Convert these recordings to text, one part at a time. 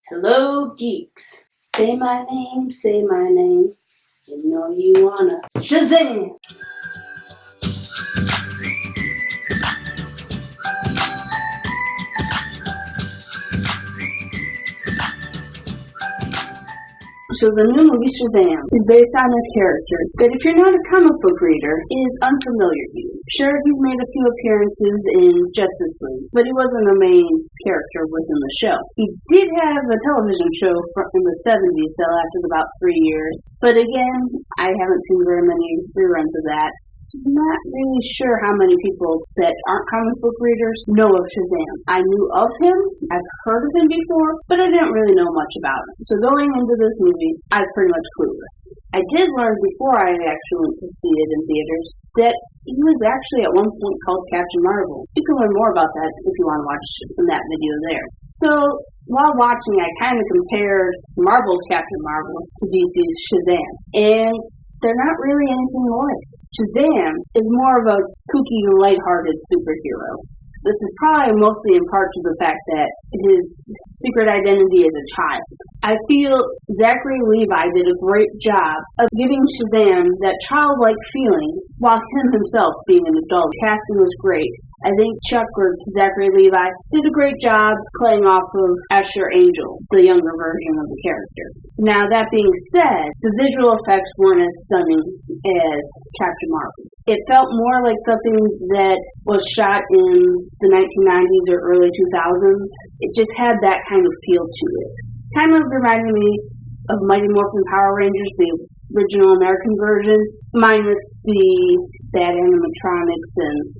Hello, geeks. Say my name, say my name. You know you wanna. Shazam! So the new movie Shazam is based on a character that, if you're not a comic book reader, is unfamiliar to you. Sure, he's made a few appearances in Justice League, but he wasn't a main character within the show. He did have a television show in the 70s that lasted about 3 years, but again, I haven't seen very many reruns of that. I'm not really sure how many people that aren't comic book readers know of Shazam. I knew of him, I've heard of him before, but I didn't really know much about him. So going into this movie, I was pretty much clueless. I did learn before I actually went to see it in theaters that he was actually at one point called Captain Marvel. You can learn more about that if you want to watch that video there. So while watching, I kind of compared Marvel's Captain Marvel to DC's Shazam, and they're not really anything alike. Shazam is more of a kooky, lighthearted superhero. This is probably mostly in part to the fact that his secret identity is a child. I feel Zachary Levi did a great job of giving Shazam that childlike feeling while himself being an adult. The casting was great. I think Chuck or Zachary Levi did a great job playing off of Asher Angel, the younger version of the character. Now, that being said, the visual effects weren't as stunning as Captain Marvel. It felt more like something that was shot in the 1990s or early 2000s. It just had that kind of feel to it. Kind of reminded me of Mighty Morphin Power Rangers, the original American version, minus the bad animatronics and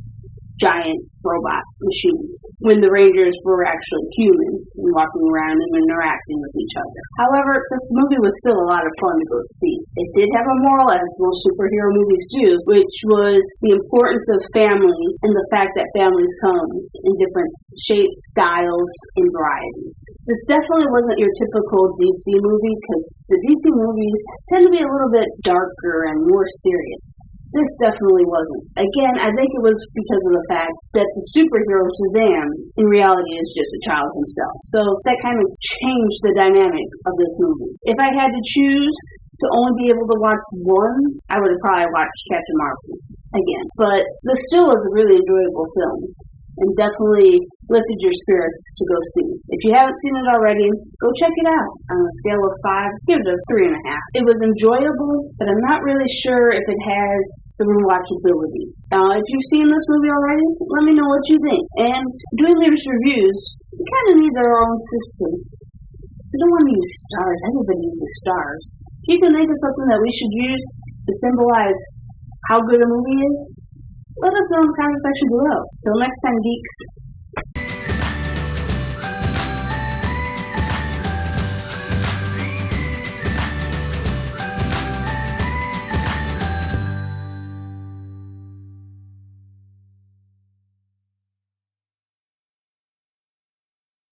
giant robot machines, when the Rangers were actually human and walking around and interacting with each other. However, this movie was still a lot of fun to go see. It did have a moral, as most superhero movies do, which was the importance of family and the fact that families come in different shapes, styles, and varieties. This definitely wasn't your typical DC movie, because the DC movies tend to be a little bit darker and more serious. This definitely wasn't. Again, I think it was because of the fact that the superhero Shazam, in reality, is just a child himself. So that kind of changed the dynamic of this movie. If I had to choose to only be able to watch one, I would have probably watched Captain Marvel again. But this still was a really enjoyable film, and definitely lifted your spirits to go see. If you haven't seen it already, go check it out. On a scale of 5, give it a 3.5. It was enjoyable, but I'm not really sure if it has the rewatchability. If you've seen this movie already, let me know what you think. And doing these reviews, we kind of need our own system. We don't want to use stars. Everybody uses stars. If you can think of something that we should use to symbolize how good a movie is, let us know in the comment section below. Till next time, geeks.